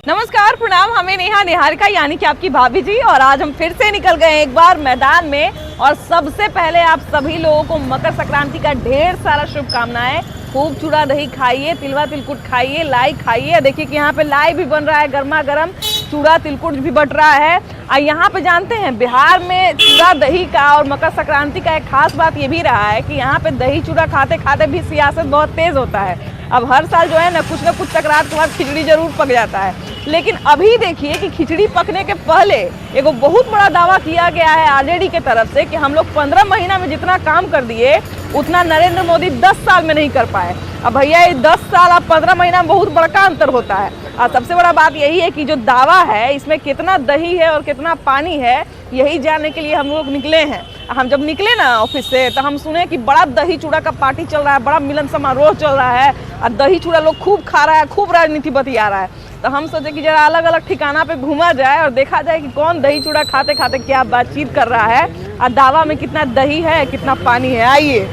नमस्कार, प्रणाम। हमें नेहा निहारिका यानी कि आपकी भाभी जी, और आज हम फिर से निकल गए एक बार मैदान में। और सबसे पहले आप सभी लोगों को मकर संक्रांति का ढेर सारा शुभकामनाएं। खूब चूड़ा दही खाइए, तिलवा तिलकुट खाइए, लाई खाइए। देखिए कि यहाँ पे लाई भी बन रहा है, गर्मा गर्म चूड़ा तिलकुट भी बट रहा है। और यहाँ पे जानते हैं बिहार में चूड़ा दही का और मकर संक्रांति का एक खास बात ये भी रहा है कि यहाँ पे दही चूड़ा खाते खाते भी सियासत बहुत तेज होता है। अब हर साल जो है ना कुछ टकरार के बाद खिचड़ी जरूर पक जाता है, लेकिन अभी देखिए कि खिचड़ी पकने के पहले एगो बहुत बड़ा दावा किया गया है आरजेडी के तरफ से कि हम लोग 15 महीना में जितना काम कर दिए उतना नरेंद्र मोदी 10 साल में नहीं कर पाए। अब भैया ये 10 साल और 15 महीना में बहुत बड़ा अंतर होता है। और सबसे बड़ा बात यही है कि जो दावा है इसमें कितना दही है और कितना पानी है, यही जानने के लिए हम लोग निकले हैं। हम जब निकले ना ऑफिस से तो हम सुने कि बड़ा दही चूड़ा का पार्टी चल रहा है, बड़ा मिलन समारोह चल रहा है और दही चूड़ा लोग खूब खा रहा है, खूब राजनीति बतिया रहा है। तो हम सोचे कि जरा अलग अलग ठिकाना पे घूमा जाए और देखा जाए कि कौन दही चूड़ा खाते खाते क्या बातचीत कर रहा है और दावा में कितना दही है कितना पानी है। आइए।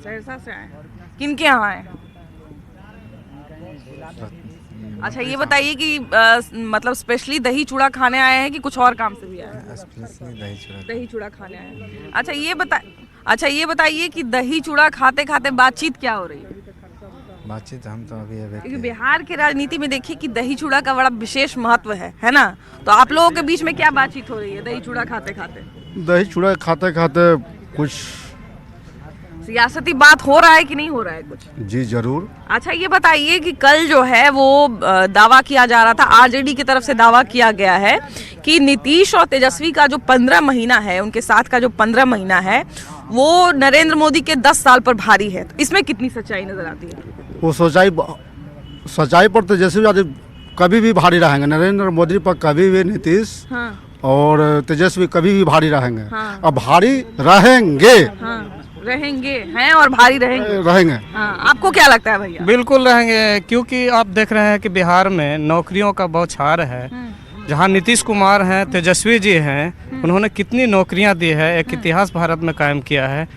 सहरसा से आए, किन के यहाँ आए? अच्छा ये बताइए कि मतलब स्पेशली दही चूड़ा खाने आए हैं कि कुछ और काम से भी आए हैं? स्पेशली दही चूड़ा खाने आए हैं। अच्छा ये बताइए कि दही चूड़ा खाते खाते बातचीत क्या हो रही है? बातचीत हम तो अभी क्योंकि बिहार की राजनीति में देखिए कि दही चूड़ा का बड़ा विशेष महत्व है ना? तो आप लोगों के बीच में क्या बातचीत हो रही है दही चूड़ा खाते खाते? दही चूड़ा खाते खाते कुछ सियासती बात हो रहा है कि नहीं हो रहा है कुछ? जी जरूर। अच्छा ये बताइए कि कल जो है वो दावा किया जा रहा था, आरजेडी की तरफ से दावा किया गया है कि नीतीश और तेजस्वी का जो 15 महीना है, उनके साथ का जो 15 महीना है वो नरेंद्र मोदी के 10 साल पर भारी है। तो इसमें कितनी सच्चाई नजर आती है? वो सच्चाई पर तेजस्वी यादव कभी भी भारी रहेंगे, नरेंद्र मोदी पर कभी भी नीतीश और तेजस्वी कभी भी भारी रहेंगे। अब भारी रहेंगे हैं और भारी रहेंगे। आपको क्या लगता है भैया? बिल्कुल रहेंगे, क्योंकि आप देख रहे हैं कि बिहार में नौकरियों का बौछार है। जहां नीतीश कुमार हैं, तेजस्वी जी हैं, उन्होंने कितनी नौकरियां दी है, एक इतिहास भारत में कायम किया है।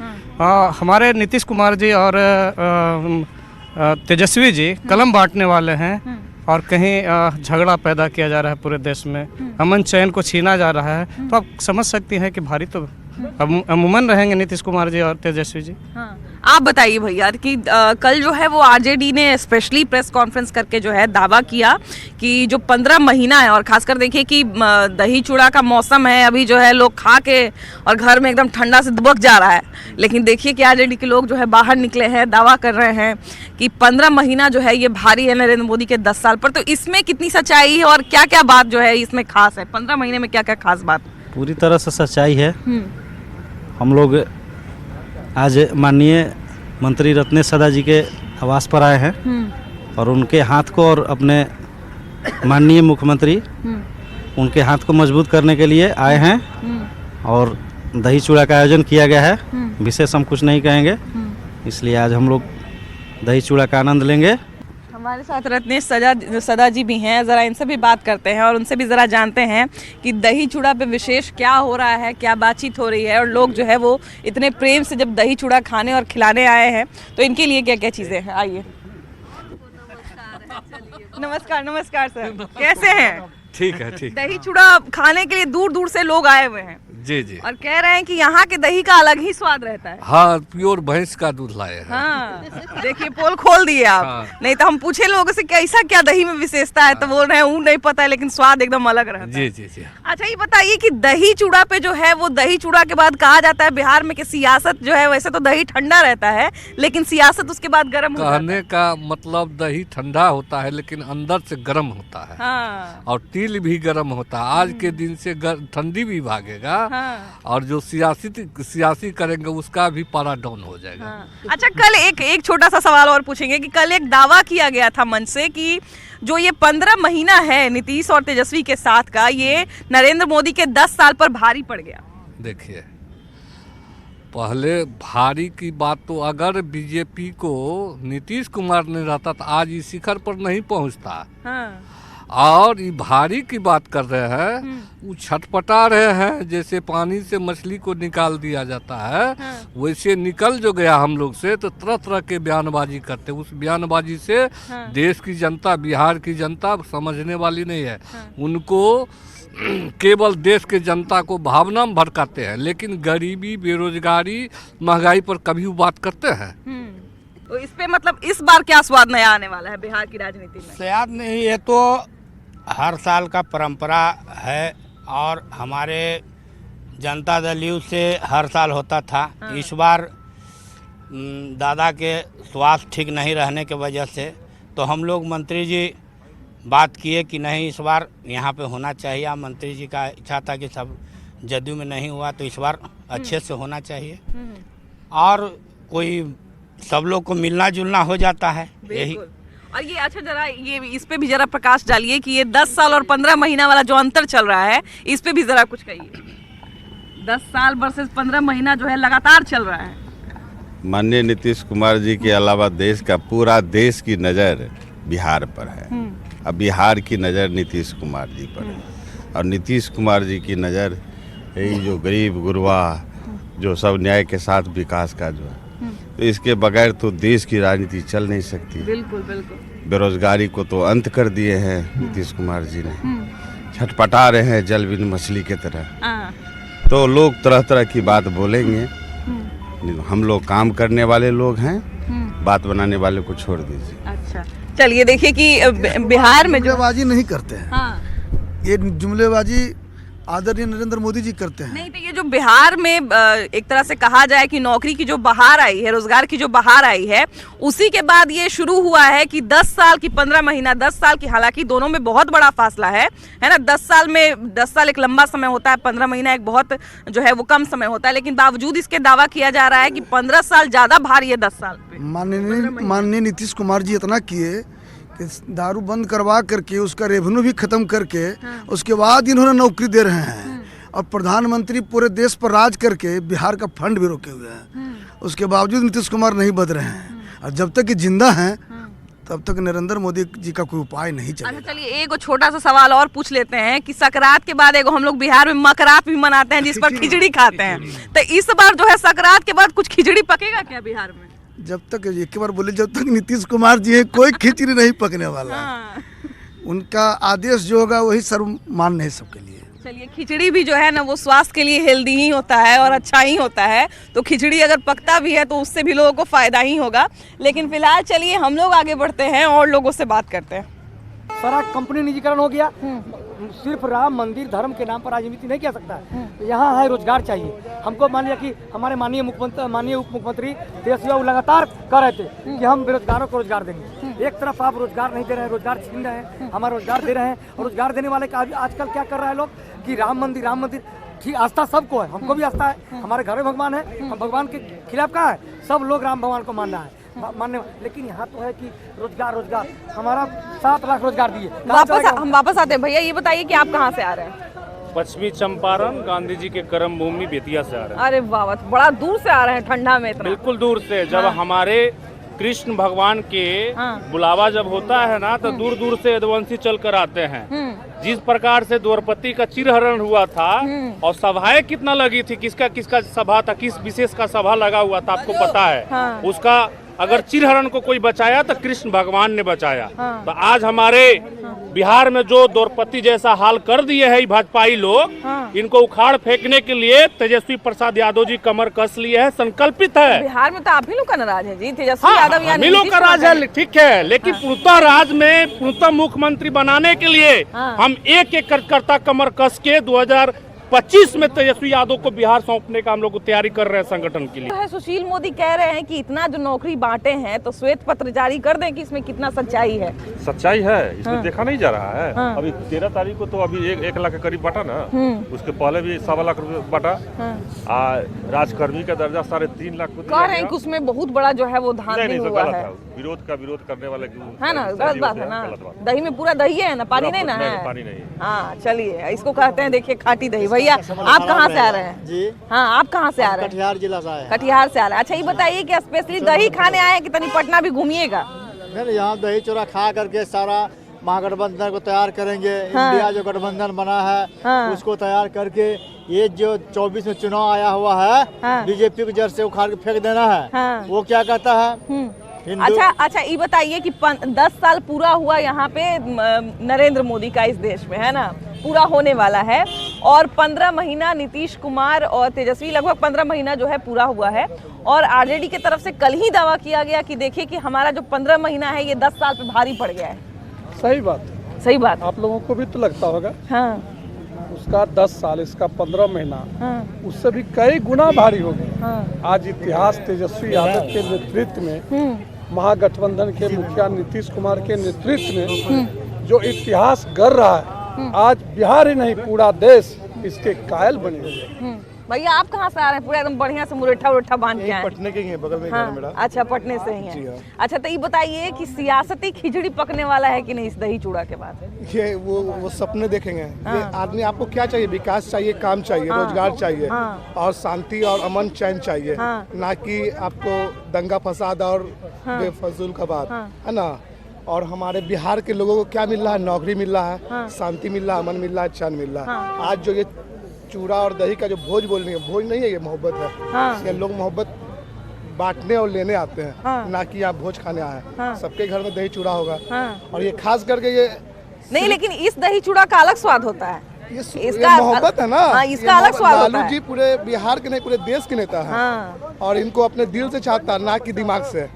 हमारे नीतीश कुमार जी और तेजस्वी जी कलम बांटने वाले हैं और कहीं झगड़ा पैदा किया जा रहा है पूरे देश में, अमन चैन को छीना जा रहा है। तो आप समझ सकती हैं कि भारी तो अमूमन रहेंगे नीतीश कुमार जी और तेजस्वी जी। आप बताइए भैया कि कल जो है वो आरजेडी ने स्पेशली प्रेस कॉन्फ्रेंस करके जो है दावा किया कि जो 15 महीना है, और खासकर देखिए कि दही चूड़ा का मौसम है, अभी जो है लोग खा के और घर में एकदम ठंडा से दुबक जा रहा है, लेकिन देखिए कि आरजेडी के लोग जो है बाहर निकले हैं, दावा कर रहे हैं कि 15 महीना जो है ये भारी है नरेंद्र मोदी के 10 साल पर। तो इसमें कितनी सच्चाई है और क्या क्या बात जो है इसमें खास है? 15 महीने में क्या क्या खास बात? पूरी तरह से सच्चाई है। हम लोग आज माननीय मंत्री रत्नेश सदा जी के आवास पर आए हैं और उनके हाथ को और अपने माननीय मुख्यमंत्री उनके हाथ को मजबूत करने के लिए आए हैं और दही चूड़ा का आयोजन किया गया है। विशेष हम कुछ नहीं कहेंगे, इसलिए आज हम लोग दही चूड़ा का आनंद लेंगे। हमारे साथ रत्नेश सदा जी भी हैं, ज़रा इनसे भी बात करते हैं और उनसे भी ज़रा जानते हैं कि दही चूड़ा पे विशेष क्या हो रहा है, क्या बातचीत हो रही है, और लोग जो है वो इतने प्रेम से जब दही चूड़ा खाने और खिलाने आए हैं तो इनके लिए क्या क्या चीज़ें हैं। आइए। नमस्कार सर, कैसे हैं? ठीक है। दही चूड़ा खाने के लिए दूर दूर से लोग आए हुए हैं जी और कह रहे हैं कि यहाँ के दही का अलग ही स्वाद रहता है। हाँ, प्योर भैंस का दूध लाए हैं। हाँ, देखिए पोल खोल दिए आप। हाँ। नहीं तो हम पूछे लोगों से कैसा क्या दही में विशेषता है, तो बोल रहे हैं वो नहीं पता है, लेकिन स्वाद एकदम अलग रहता है। जी। अच्छा ये बताइए कि दही चूड़ा पे जो है वो दही चूड़ा के बाद कहा जाता है बिहार में कि सियासत जो है, वैसे तो दही ठंडा रहता है लेकिन सियासत उसके बाद गर्म हो जाता है। कहने का मतलब दही ठंडा होता है लेकिन अंदर से गर्म होता है। हाँ। और तिल भी गर्म होता है। आज के दिन से ठंडी भी भागेगा। हाँ। और जो सियासी करेंगे उसका भी पारा डाउन हो जाएगा। हाँ। अच्छा कल एक छोटा सा सवाल और पूछेंगे कि कल एक दावा किया गया था मंच से कि जो ये 15 महीना है नीतीश और तेजस्वी के साथ का, ये नरेंद्र मोदी के 10 साल पर भारी पड़ गया। देखिए, पहले भारी की बात तो अगर बीजेपी को नीतीश कुमार ने रहता तो आज इस शिखर पर नहीं पहुंचता। हाँ। और ये भारी की बात कर रहे हैं, वो छटपटा रहे हैं। जैसे पानी से मछली को निकाल दिया जाता है, वैसे निकल जो गया हम लोग से, तो तरह तरह के बयानबाजी करते। उस बयानबाजी से देश की जनता, बिहार की जनता समझने वाली नहीं है। उनको केवल देश के जनता को भावना में भड़काते हैं, लेकिन गरीबी, बेरोजगारी, महंगाई पर कभी वो बात करते हैं। तो इस पे मतलब इस बार क्या स्वाद नया आने वाला है बिहार की राजनीति में? शायद नहीं, ये तो हर साल का परंपरा है और हमारे जनता दल यू से हर साल होता था। इस बार दादा के स्वास्थ्य ठीक नहीं रहने के वजह से तो हम लोग मंत्री जी बात किए कि नहीं, इस बार यहाँ पे होना चाहिए। मंत्री जी का इच्छा था कि सब जदयू में नहीं हुआ तो इस बार अच्छे से होना चाहिए और कोई सब लोग को मिलना जुलना हो जाता है यही। और ये अच्छा, जरा ये इस पे भी जरा प्रकाश डालिए कि ये 10 साल और 15 महीना वाला जो अंतर चल रहा है, इस पे भी जरा कुछ कहिए। 10 साल वर्सेस 15 महीना जो है लगातार चल रहा है। माननीय नीतीश कुमार जी के अलावा देश का पूरा देश की नज़र बिहार पर है। अब बिहार की नज़र नीतीश कुमार जी पर है और नीतीश कुमार जी की नज़र यही जो गरीब गुरबा जो सब न्याय के साथ विकास का जो है, तो इसके बगैर तो देश की राजनीति चल नहीं सकती। बिल्कुल बिल्कुल। बेरोजगारी को तो अंत कर दिए हैं नीतीश कुमार जी ने, छटपटा रहे हैं जल बिन मछली के तरह। तो लोग तरह तरह की बात बोलेंगे, हम लोग काम करने वाले लोग हैं, बात बनाने वाले को छोड़ दीजिए। अच्छा, चलिए देखिए कि बिहार में जुमलेबाजी नहीं करते हैं। हाँ। ये जुमलेबाजी आदरणीय नरेंद्र मोदी जी करते हैं। नहीं, तो ये जो बिहार में एक तरह से कहा जाए कि नौकरी की जो बहार आई है, रोजगार की जो बहार आई है, उसी के बाद ये शुरू हुआ है कि 10 साल की 15 महीना, 10 साल की, हालांकि दोनों में बहुत बड़ा फासला है ना। 10 साल एक लंबा समय होता है, 15 महीना एक बहुत जो है वो कम समय होता है, लेकिन बावजूद इसके दावा किया जा रहा है कि 15 साल ज्यादा भारी है 10 साल पे। माननीय नीतीश कुमार जी इतना किए कि दारू बंद करवा करके उसका रेवेन्यू भी खत्म करके उसके बाद इन्होंने नौकरी दे रहे हैं और प्रधानमंत्री पूरे देश पर राज करके बिहार का फंड भी रोके हुए हैं। उसके बावजूद नीतीश कुमार नहीं बदल रहे हैं और जब तक ये जिंदा हैं तब तक नरेंद्र मोदी जी का कोई उपाय नहीं चलेगा। अच्छा, चलिए एक छोटा सा सवाल और पूछ लेते हैं कि सकरात के बाद हम लोग बिहार में मकरात भी मनाते हैं जिस पर खिचड़ी खाते हैं, तो इस बार जो है सकरात के बाद कुछ खिचड़ी पकेगा क्या बिहार में? जब तक एक बार बोले, जब तक नीतीश कुमार जी है कोई खिचड़ी नहीं पकने वाला है। उनका आदेश जो होगा वही सर्वमान्य है सबके लिए। चलिए, खिचड़ी भी जो है ना वो स्वास्थ्य के लिए हेल्दी ही होता है और अच्छा ही होता है, तो खिचड़ी अगर पकता भी है तो उससे भी लोगों को फायदा ही होगा। लेकिन फिलहाल चलिए हम लोग आगे बढ़ते हैं और लोगों से बात करते हैं। सारा कंपनी निजीकरण हो गया, सिर्फ राम मंदिर धर्म के नाम पर राजनीति नहीं किया सकता है। यहाँ है रोजगार चाहिए हमको। मान लिया कि हमारे माननीय उप मुख्यमंत्री तेजस्वी लगातार कह रहे थे कि हम बेरोजगारों को रोजगार देंगे। एक तरफ आप रोजगार नहीं दे रहे हैं, रोजगार छीन रहे हैं, हमारा रोजगार दे रहे हैं। और रोजगार देने वाले का आजकल क्या कर रहा है लोग कि राम मंदिर ठीक, आस्था सबको है, हमको भी आस्था है, हमारे घर में भगवान है, हम भगवान के खिलाफ कहाँ है? सब लोग राम भगवान को मान रहा है, मानने। लेकिन यहाँ तो है कि रोजगार हमारा 7 लाख रोजगार दिए। हम वापस आते हैं। भैया ये बताइए कि आप कहाँ से आ रहे हैं? पश्चिमी चंपारण, गांधी जी के कर्म भूमि बेतिया से आ रहे हैं। अरे वाह, बड़ा दूर से आ रहे हैं ठंडा में इतना। बिल्कुल दूर से। जब हमारे कृष्ण भगवान के बुलावा जब होता है ना, तो दूर दूर से यदुवंशी चल कर आते हैं। जिस प्रकार से द्रौपदी का चिरहरण हुआ था और सभाएं कितना लगी थी, किसका किसका सभा था, किस विशेष का सभा लगा हुआ था आपको पता है। उसका अगर चिरहरण को कोई बचाया तो कृष्ण भगवान ने बचाया। तो आज हमारे बिहार में जो द्रौपदी जैसा हाल कर दिए है भाजपाई लोग, इनको उखाड़ फेंकने के लिए तेजस्वी प्रसाद यादव जी कमर कस लिए है, संकल्पित है। बिहार में तो आप ही लोग का नाराज है जी, तेजस्वी यादव हम ही लोग का राज है, ठीक है। लेकिन पूर्णतः राज में पूर्णतः मुख्यमंत्री बनाने के लिए हम एक एक कार्यकर्ता कमर कस के 2025 में तेजस्वी यादव को बिहार सौंपने का हम लोग तैयारी कर रहे हैं संगठन के लिए। सुशील मोदी कह रहे हैं कि इतना जो नौकरी बांटे हैं तो श्वेत पत्र जारी कर दें कि इसमें कितना सच्चाई है। सच्चाई है इसमें देखा नहीं जा रहा है। अभी 13 तारीख को तो अभी 1 लाख के करीब बांटा ना, उसके पहले भी 1.25 लाख रुपए बांटा। राजकर्मी का दर्जा 3.5 लाख कह रहे हैं कि उसमें बहुत बड़ा जो है वो धांधली हुआ है। विरोध का विरोध करने वाले है ना, गलत बात है ना। दही में पूरा दही है ना, पानी नहीं ना है। पानी नहीं। हाँ चलिए, इसको कहते हैं देखिए खाटी दही। भैया आप कहाँ से आ रहे हैं जी? हाँ आप कहाँ से आ रहे हैं? कटिहार जिला से आए। कटिहार से आ रहे हैं। अच्छा ये बताइए कि स्पेशली दही खाने आए हैं कि तनी पटना भी घूमिएगा? यहाँ दही चूड़ा खा करके सारा महागठबंधन को तैयार करेंगे। इंडिया जो गठबंधन बना है उसको तैयार करके ये जो 24 में चुनाव आया हुआ है बीजेपी को जड़ से उखाड़ के फेंक देना है। वो क्या कहता है अच्छा ये बताइए कि 10 साल पूरा हुआ यहाँ पे नरेंद्र मोदी का इस देश में, है ना, पूरा होने वाला है, और 15 महीना नीतीश कुमार और तेजस्वी, लगभग 15 महीना जो है पूरा हुआ है, और आरजेडी की तरफ से कल ही दावा किया गया कि देखिए कि हमारा जो 15 महीना है ये 10 साल पे भारी पड़ गया है। सही बात, सही बात। आप लोगों को भी तो लगता होगा। हाँ। उसका 10 साल, इसका 15 महीना, उससे भी कई गुना भारी हो गया। आज इतिहास तेजस्वी यादव के नेतृत्व में, महागठबंधन के मुखिया नीतीश कुमार के नेतृत्व में जो इतिहास गढ़ रहा है, आज बिहार ही नहीं पूरा देश इसके कायल बने हुए। भैया आप कहाँ से आ रहे हैं? पूरा एकदम बढ़िया से मुरेठा बांध के आए। पटने के ही हैं, बगल में हाँ, घर है मेरा। अच्छा, पटने से ही है। अच्छा, तो ये बताइए कि सियासती खिचड़ी पकने वाला है कि नहीं इस दही चूड़ा के बाद? ये वो सपने देखेंगे। ये आदमी, आपको क्या चाहिए? विकास चाहिए, काम चाहिए, रोजगार चाहिए, और शांति और अमन चैन चाहिए, ना कि आपको दंगा फसाद और बेफजूल का बात, है ना। और हमारे बिहार के लोगों को क्या मिल रहा है? नौकरी मिल रहा है, शांति मिल रहा है, अमन मिल रहा है, चैन मिल रहा है। आज जो ये चूड़ा और दही का जो भोज बोलनी है, भोज नहीं है, ये मोहब्बत है। ये लोग मोहब्बत बांटने और लेने आते हैं, ना कि यहाँ भोज खाने आए हैं। सबके घर में दही चूड़ा होगा, और ये खास करके ये नहीं, लेकिन इस दही चूड़ा का अलग स्वाद होता है। इसका मोहब्बत है ना। इसका अलग स्वाद होता है। लालू जी पूरे बिहार के नहीं, पूरे देश के नेता है, और इनको अपने दिल से चाहता है, ना कि दिमाग से।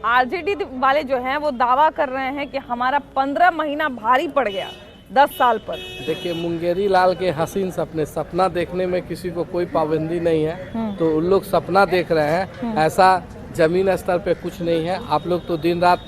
आरजेडी वाले जो हैं वो दावा कर रहे हैं कि हमारा 15 महीना भारी पड़ गया 10 साल पर। देखिए, मुंगेरी लाल के हसीन सपने, सपना देखने में किसी को कोई पाबंदी नहीं है, तो उन लोग सपना देख रहे हैं। ऐसा जमीन स्तर पे कुछ नहीं है। आप लोग तो दिन रात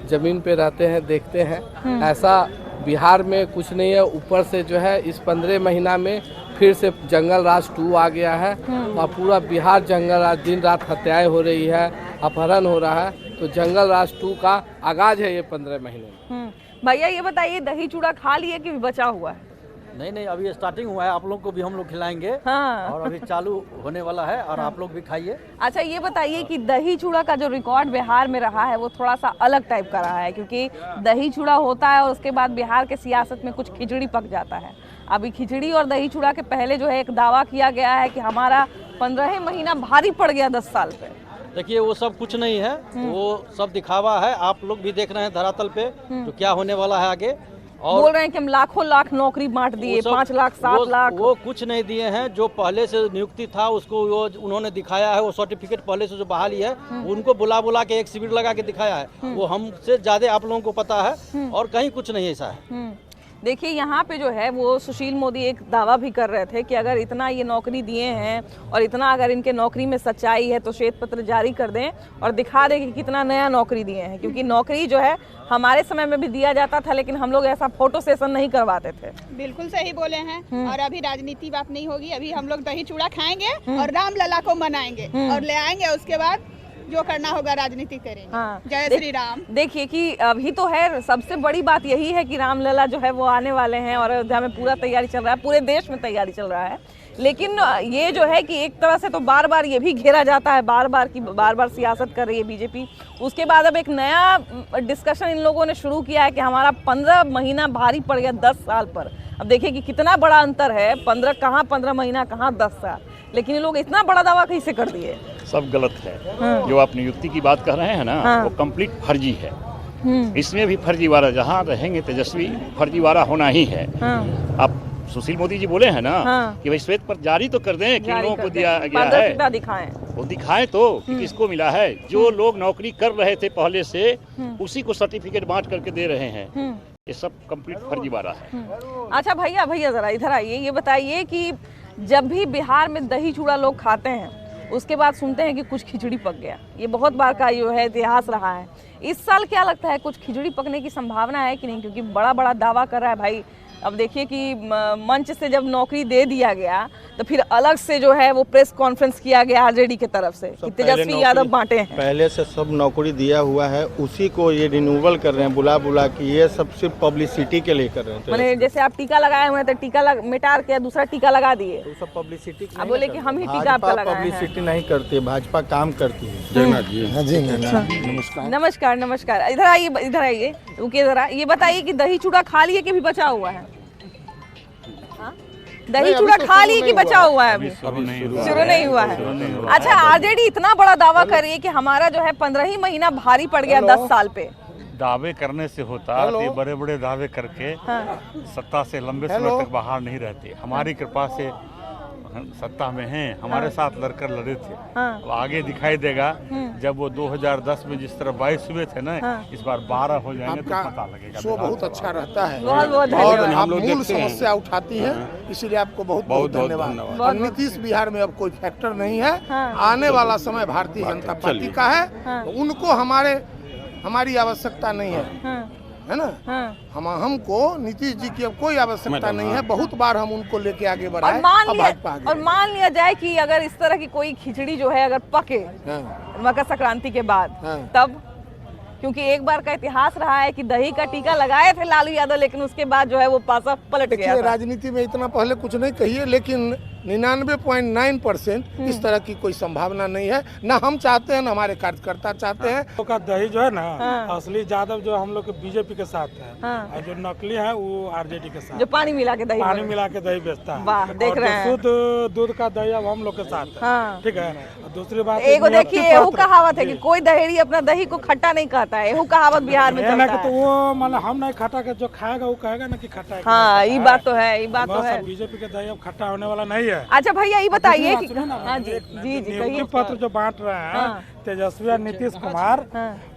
जमीन पे रहते हैं, देखते हैं। ऐसा बिहार में कुछ नहीं है। ऊपर से जो है इस 15 महीना में फिर से जंगल राज 2 आ गया है, और पूरा बिहार जंगल राज, दिन रात हत्याएं हो रही है, अपहरण हो रहा है। तो जंगल राज 2 का आगाज है ये 15 महीने। भैया ये बताइए, दही चूड़ा खा लिए कि बचा हुआ है? नहीं, अभी स्टार्टिंग हुआ है। आप लोग को भी हम लोग खिलाएंगे। और अभी चालू होने वाला है, और आप लोग भी खाइए। अच्छा, ये बताइए कि दही चूड़ा का जो रिकॉर्ड बिहार में रहा है वो थोड़ा सा अलग टाइप का रहा है, क्योंकि दही चूड़ा होता है और उसके बाद बिहार के सियासत में कुछ खिचड़ी पक जाता है। अभी खिचड़ी और दही चूड़ा के पहले जो है एक दावा किया गया है कि हमारा 15 महीना भारी पड़ गया 10 साल पे। देखिए, वो सब कुछ नहीं है, वो सब दिखावा है। आप लोग भी देख रहे हैं धरातल पे तो क्या होने वाला है आगे। और बोल रहे हैं कि हम लाखों लाख नौकरी बांट दिए, 5 लाख 7 लाख। वो कुछ नहीं दिए हैं। जो पहले से नियुक्ति था उसको वो उन्होंने दिखाया है। वो सर्टिफिकेट पहले से जो बहाली है उनको बुला के एक शिविर लगा के दिखाया है। वो हमसे ज्यादा आप लोगों को पता है, और कहीं कुछ नहीं ऐसा है। देखिए, यहाँ पे जो है वो सुशील मोदी एक दावा भी कर रहे थे कि अगर इतना ये नौकरी दिए हैं और इतना अगर इनके नौकरी में सच्चाई है तो श्वेत पत्र जारी कर दें और दिखा दें कि कितना नया नौकरी दिए हैं। क्योंकि नौकरी जो है हमारे समय में भी दिया जाता था, लेकिन हम लोग ऐसा फोटो सेशन नहीं करवाते थे। बिल्कुल सही बोले हैं। और अभी राजनीति बात नहीं होगी। अभी हम लोग दही चूड़ा खाएंगे और राम लला को मनाएंगे और ले आएंगे। उसके बाद जो करना होगा राजनीति करेंगे। जय श्री राम। देखिए कि अभी तो है, सबसे बड़ी बात यही है कि रामलला जो है वो आने वाले हैं, और अयोध्या में पूरा तैयारी चल रहा है, पूरे देश में तैयारी चल रहा है। लेकिन ये जो है कि एक तरह से तो बार बार ये भी घेरा जाता है, बार बार सियासत कर रही है बीजेपी। उसके बाद अब एक नया डिस्कशन इन लोगों ने शुरू किया है कि हमारा 15 महीना भारी पड़ गया 10 साल पर। अब देखिए कि कितना बड़ा अंतर है, 15 महीना कहाँ 10 साल। लेकिन ये लोग इतना बड़ा दावा कैसे कर दिए? सब गलत है। जो आप नियुक्ति की बात कर रहे हैं ना, वो कंप्लीट फर्जी है। इसमें भी फर्जीवाड़ा, जहाँ रहेंगे तेजस्वी, फर्जीवाड़ा होना ही है। आप सुशील मोदी जी बोले हैं ना कि भाई श्वेत पर जारी तो कर दें किन लोगों को दिया गया है, दिखाएं। वो दिखाएं तो कि किसको मिला है। जो लोग नौकरी कर रहे थे पहले से, उसी को सर्टिफिकेट बांट करके दे रहे हैं। ये सब कंप्लीट फर्जीवाड़ा है। अच्छा भैया जरा इधर आइए, ये बताइए कि जब भी बिहार में दही चूड़ा लोग खाते हैं उसके बाद सुनते हैं कि कुछ खिचड़ी पक गया। ये बहुत बार का जो है इतिहास रहा है। इस साल क्या लगता है, कुछ खिचड़ी पकने की संभावना है कि नहीं? क्योंकि बड़ा दावा कर रहा है भाई अब देखिए कि मंच से जब नौकरी दे दिया गया तो फिर अलग से जो है वो प्रेस कॉन्फ्रेंस किया गया आरजेडी की तरफ से कि तेजस्वी यादव बांटे हैं। पहले से सब नौकरी दिया हुआ है, उसी को ये रिन्यूअल कर रहे हैं बुला बुला के। ये सब सिर्फ पब्लिसिटी के लिए कर रहे हैं। मैंने जैसे आप टीका लगाए हुए हैं तो टीका मिटा के दूसरा टीका लगा दिए, तो सब पब्लिसिटी। अब बोले कि हम ही टीका आपका लगाए हैं। पब्लिसिटी नहीं करती है, भाजपा काम करती है। जगन्नाथ जी, नमस्कार। नमस्कार नमस्कार, इधर आइए इधर आइए, रुकिए जरा। ये बताइए कि दही चूड़ा खा लिए कि भी बचा हुआ है? दही चूड़ा खा लिए कि बचा हुआ है? अभी शुरू नहीं हुआ है। अच्छा, आरजेडी इतना बड़ा दावा कर रही है कि हमारा जो है 15 ही महीना भारी पड़ गया 10 साल पे। दावे करने से होता है, बड़े बड़े दावे करके सत्ता से लंबे समय तक बाहर नहीं रहते। हमारी कृपा से सत्ता में हैं, हमारे साथ लड़कर लड़े थे। अब आगे दिखाई देगा जब वो 2010 में जिस तरह 22 हुए थे ना, इस बार 12 हो जाएंगे तो पता लगेगा। शो बहुत अच्छा रहता है बहुत और आप मूल समस्या उठाती है, इसीलिए आपको बहुत बहुत धन्यवाद। और नीतीश बिहार में अब कोई फैक्टर नहीं है। आने वाला समय भारतीय जनता पार्टी का है, उनको हमारी आवश्यकता नहीं है ना। हमको नीतीश जी की अब कोई आवश्यकता नहीं है। बहुत बार हम उनको लेके आगे बढ़ाए और मान लिया जाए कि अगर इस तरह की कोई खिचड़ी जो है अगर पके मकर संक्रांति के बाद, तब क्योंकि एक बार का इतिहास रहा है कि दही का टीका लगाए थे लालू यादव, लेकिन उसके बाद जो है वो पासा पलट गया था। राजनीति में इतना पहले कुछ नहीं कहिए, लेकिन 99.9% इस तरह की कोई संभावना नहीं है। ना हम चाहते हैं, ना हमारे कार्यकर्ता चाहते हैं। का दही जो है ना, असली यादव जो हम लोग के बीजेपी के साथ है, और जो नकली है वो आरजेडी के साथ। जो पानी मिला के दही बेचता है। वाह, देख रहे हैं। शुद्ध दूध का दही अब हम लोग के साथ है। ठीक है। दूसरी बात, एगो देखिए, एहू कहावत है कि कोई दहेड़ी अपना दही को खट्टा नहीं कहता है। एहू कहावत बिहार में चलता है। तो वो मतलब हम नहीं खट्टा के, जो खाएगा वो कहेगा ना कि खट्टा है। हाँ, ये बात तो है, ये बात तो है। बीजेपी के दही अब खट्टा होने वाला नहीं है। अच्छा भैया, ये बताइए कि नियुक्ति पत्र जो बांट रहे हैं तेजस्वी और नीतीश कुमार,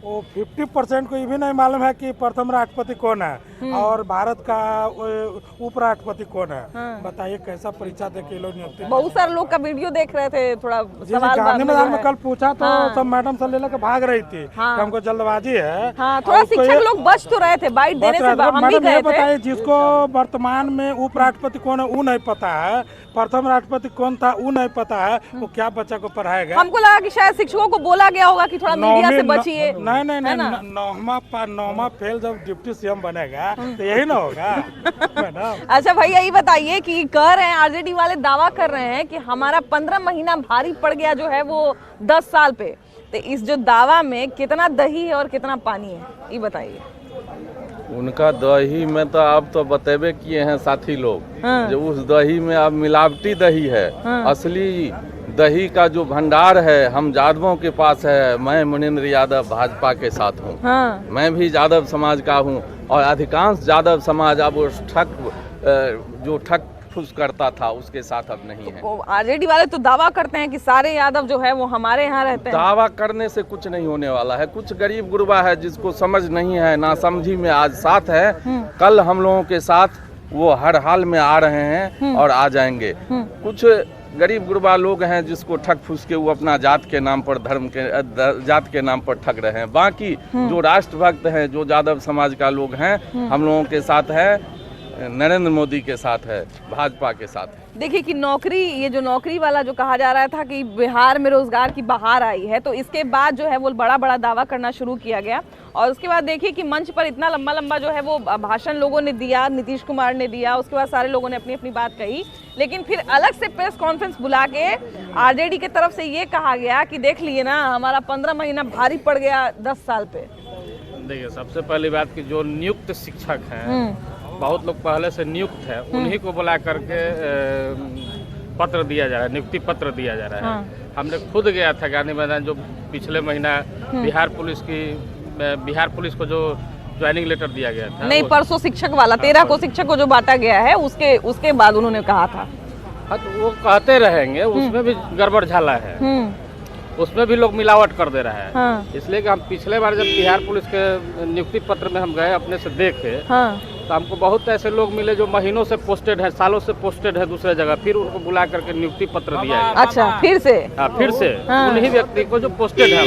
वो 50% को ये भी नहीं मालूम है कि प्रथम राष्ट्रपति कौन है और भारत का उपराष्ट्रपति कौन है। बताइए कैसा परीक्षा दे के लोग नियुक्ति। बहुत सारे लोग का वीडियो देख रहे थे, थोड़ा गांधी मैदान में कल पूछा तो सब मैडम से लेकर भाग रही थी। हमको जल्दबाजी है। थोड़ा शिक्षक लोग बच तो रहे थे बाइट देने से, हम भी गए थे। बताइए, जिसको वर्तमान में उपराष्ट्रपति कौन है वो नहीं पता है, प्रथम राष्ट्रपति कौन था वो नहीं पता है, वो क्या बच्चा को पढ़ाएगा। हमको लगा कि शायद शिक्षकों को बोला गया होगा कि थोड़ा मीडिया से बचिए। नहीं, नौमा फेल जब डिप्टी सीएम बनेगा तो यही ना होगा। अच्छा भैया, ये बताइए कि कह रहे हैं आरजेडी वाले दावा कर रहे हैं कि हमारा 15 महीना भारी पड़ गया जो है वो 10 साल पे, तो इस जो दावा में कितना दही है और कितना पानी है, ये बताइए। उनका दही में तो आप तो बतेबे किए हैं साथी लोग, जो उस दही में अब मिलावटी दही है। असली दही का जो भंडार है हम यादवों के पास है। मैं मुनीन्द्र यादव भाजपा के साथ हूँ। मैं भी यादव समाज का हूँ और अधिकांश यादव समाज अब उस जो ठग फूस करता था उसके साथ अब नहीं है। तो आरजेडी वाले तो दावा करते हैं कि सारे यादव जो है वो हमारे यहाँ रहते हैं। दावा करने से कुछ नहीं होने वाला है। कुछ गरीब गुरबा है जिसको समझ नहीं है, ना समझी में आज साथ है, कल हम लोगों के साथ वो हर हाल में आ रहे हैं और आ जाएंगे। कुछ गरीब गुरबा लोग हैं जिसको ठग फूस के वो अपना जात के नाम पर, धर्म के जात के नाम पर ठग रहे हैं। बाकी जो राष्ट्रभक्त हैं, जो यादव समाज का लोग हैं, हम लोगों के साथ है, नरेंद्र मोदी के साथ है, भाजपा के साथ है। देखिए कि नौकरी, ये जो नौकरी वाला जो कहा जा रहा था कि बिहार में रोजगार की बहार आई है, तो इसके बाद जो है वो बड़ा बड़ा दावा करना शुरू किया गया। और उसके बाद देखिए कि मंच पर इतना लंबा लंबा जो है वो भाषण लोगों ने दिया, नीतीश कुमार ने दिया, उसके बाद सारे लोगों ने अपनी अपनी बात कही, लेकिन फिर अलग से प्रेस कॉन्फ्रेंस बुला के आरजेडी की तरफ से ये कहा गया कि देख लिए ना, हमारा 15 महीना भारी पड़ गया 10 साल पे। देखिए, सबसे पहली बात कि जो नियुक्त शिक्षक हैं, बहुत लोग पहले से नियुक्त है, उन्हीं को बुला करके पत्र दिया जा रहा है, नियुक्ति पत्र दिया जा रहा है। हमने खुद गया था गांधी मैदान, जो पिछले महीना बिहार पुलिस को जो ज्वाइनिंग लेटर दिया गया था। नहीं, परसों शिक्षक वाला 13 को शिक्षक को जो बांटा गया है, उसके बाद उन्होंने कहा था। हाँ, तो वो कहते रहेंगे, उसमें भी गड़बड़ झाला है, उसमें भी लोग मिलावट कर दे रहा है। इसलिए कि हम पिछले बार जब बिहार पुलिस के नियुक्ति पत्र में हम गए, अपने से देखे, तो हमको बहुत ऐसे लोग मिले जो महीनों से पोस्टेड है, सालों से पोस्टेड है दूसरे जगह, फिर उनको बुला करके नियुक्ति पत्र दिया है। अच्छा, फिर से? हाँ, फिर से उन्हीं व्यक्ति को जो पोस्टेड है।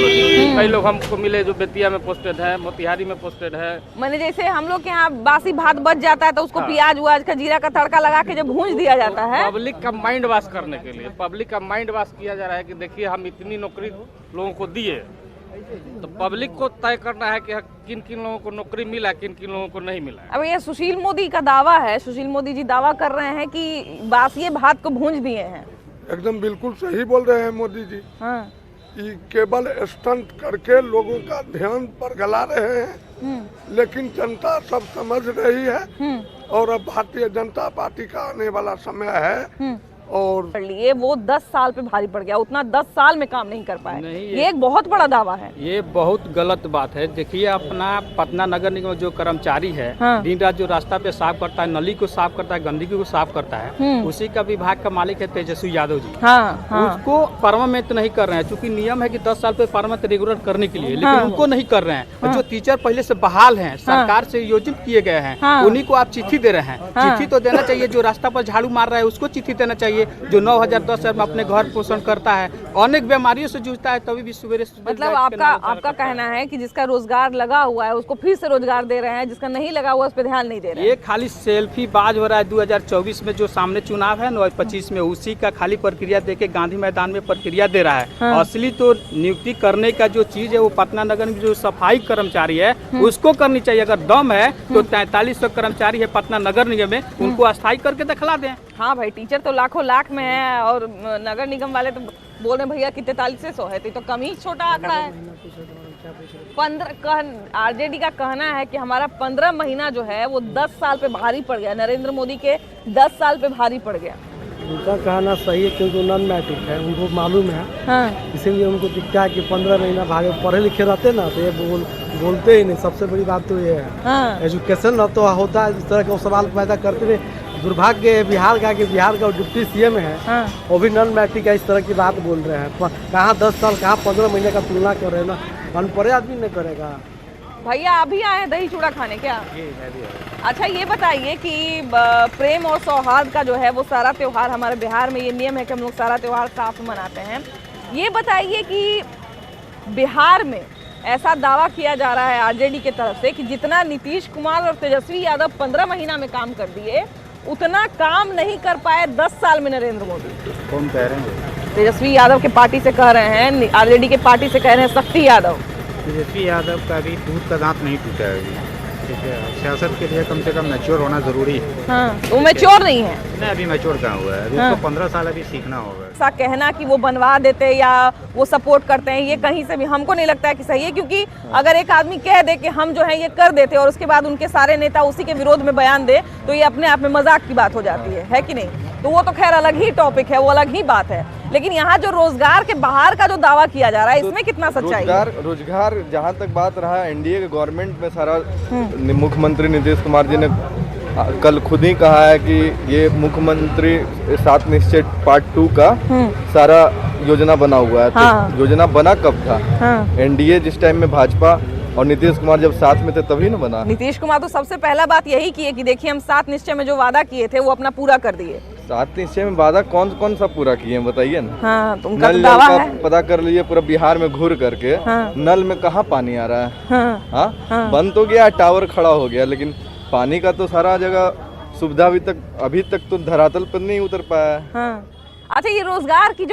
कई लोग हमको मिले जो बेतिया में पोस्टेड है, मोतिहारी में पोस्टेड है। मैंने जैसे हम लोग के यहाँ बासी भात बच जाता है तो उसको प्याज व्याज का जीरा का तड़का लगा के जब भूंज दिया जाता है, पब्लिक का माइंड वॉश करने के लिए, पब्लिक का माइंड वॉश किया जा रहा है कि देखिए हम इतनी नौकरी लोगों को दिए, तो पब्लिक को तय करना है कि किन किन लोगों को नौकरी मिला, किन किन लोगों को नहीं मिला। अब ये सुशील मोदी का दावा है, सुशील मोदी जी दावा कर रहे हैं कि बासी भात को भूंज दिए हैं। एकदम बिल्कुल सही बोल रहे हैं मोदी जी। हाँ। कि केवल स्टंट करके लोगों का ध्यान पर गला रहे हैं, लेकिन जनता सब समझ रही है और अब भारतीय जनता पार्टी का आने वाला समय है और लिए वो 10 साल पे भारी पड़ गया, उतना 10 साल में काम नहीं कर पाए। ये एक बहुत बड़ा दावा है। ये बहुत गलत बात है। देखिए अपना पटना नगर निगम जो कर्मचारी है, दिन रात जो रास्ता पे साफ करता है, नली को साफ करता है, गंदगी को साफ करता है, उसी का विभाग का मालिक है तेजस्वी यादव जी। उसको परमानेंट नहीं कर रहे हैं, चूँकि नियम है कि 10 साल पे परमानेंट रेगुलर करने के लिए, लेकिन उनको नहीं कर रहे हैं। जो टीचर पहले से बहाल हैं, सरकार से योजित किए गए हैं, उन्हीं को आप चिट्ठी दे रहे हैं। चिट्ठी तो देना चाहिए, जो रास्ता पर झाड़ू मार रहा है उसको चिट्ठी देना चाहिए, जो 9,000-10,000 में अपने घर पोषण करता है, अनेक बीमारियों से जूझता है, तभी भी सवेरे मतलब आपका कहना है कि जिसका रोजगार लगा हुआ है उसको फिर से रोजगार दे रहे हैं, जिसका नहीं लगा हुआ उस पर ध्यान नहीं दे रहे हैं। ये खाली सेल्फी बाज हो रहा है। 2024 में जो सामने चुनाव है 25 में, उसी का खाली प्रक्रिया देके गांधी मैदान में प्रक्रिया दे रहा है। असली तो नियुक्ति करने का जो चीज है वो पटना नगर में जो सफाई कर्मचारी है उसको करनी चाहिए। अगर दम है तो 4300 कर्मचारी है पटना नगर निगम में, उनको अस्थायी करके दिखला दें। हाँ भाई, टीचर तो लाखों लाख में है और नगर निगम वाले तो बोल रहे भैया कि 4300 है, तो कम ही छोटा आंकड़ा है। 15 आरजेडी का कहना है कि हमारा 15 महीना जो है वो 10 साल पे भारी पड़ गया, नरेंद्र मोदी के 10 साल पे भारी पड़ गया। उनका कहना सही है क्योंकि नॉन मैट्रिक है, उनको मालूम है। इसीलिए उनको दिखता है कि 15 महीना भागे, पढ़े लिखे रहते ना तो ये बोलते ही नहीं। सबसे बड़ी बात तो ये है एजुकेशन अब तो होता है, इस तरह के सवाल पैदा करते हुए दुर्भाग्य बिहार का कि बिहार का डिप्टी सीएम है वो भी नॉन मैट्रिक है, इस तरह की बात बोल रहे हैं। कहाँ 10 साल कहाँ 15 महीने का तुलना कर रहे हैं ना, अनपढ़ आदमी नहीं करेगा। भैया अभी आए हैं दही चूड़ा खाने क्या? अच्छा ये बताइए कि प्रेम और सौहार्द का जो है वो सारा त्योहार, हमारे बिहार में ये नियम है कि हम लोग सारा त्योहार साथ में मनाते हैं। ये बताइए कि बिहार में ऐसा दावा किया जा रहा है आरजेडी की तरफ से कि जितना नीतीश कुमार और तेजस्वी यादव 15 महीना में काम कर दिए, उतना काम नहीं कर पाए 10 साल में नरेंद्र मोदी। कौन कह रहे हैं? तेजस्वी यादव के पार्टी से कह रहे हैं, आरजेडी के पार्टी से कह रहे हैं शक्ति यादव। तेजस्वी यादव का भी दूध का दांत नहीं टूटा है अभी। ठीक है, सियासत के लिए कम से कम मैच्योर होना जरूरी है। वो मैच्योर नहीं है। नहीं, अभी मैच्योर कहाँ हुआ है, अभी उसको 15 साल अभी सीखना होगा। ऐसा कहना कि वो बनवा देते या वो सपोर्ट करते हैं, ये कहीं से भी हमको नहीं लगता है कि सही है, क्योंकि अगर एक आदमी कह दे कि हम जो है ये कर देते और उसके बाद उनके सारे नेता उसी के विरोध में बयान दे, तो ये अपने आप में मजाक की बात हो जाती है कि नहीं? तो वो तो खैर अलग ही टॉपिक है, वो अलग ही बात है। लेकिन यहाँ जो रोजगार के बाहर का जो दावा किया जा रहा है, इसमें कितना सच्चाई है? रोजगार जहाँ तक बात रहा, एनडीए के गवर्नमेंट में सारा मुख्यमंत्री नीतीश कुमार जी ने कल खुद ही कहा है कि ये मुख्यमंत्री 7 निश्चय पार्ट 2 का सारा योजना बना हुआ है। तो योजना बना कब था? एनडीए जिस टाइम में भाजपा और नीतीश कुमार जब साथ में थे तभी ना बना। नीतीश कुमार तो सबसे पहला बात यही की है कि देखिए हम 7 निश्चय में जो वादा किए थे वो अपना पूरा कर दिए। 7 निश्चय में वादा कौन कौन सा पूरा किए बताइए ना। तुमका नल दावा का है। पता कर लीजिए पूरा बिहार में घूर करके। नल में कहाँ पानी आ रहा है? बंद तो गया, टावर खड़ा हो गया, लेकिन पानी का तो सारा जगह सुविधा अभी तक तो धरातल पर नहीं उतर पाया है। अच्छा ये रोजगार की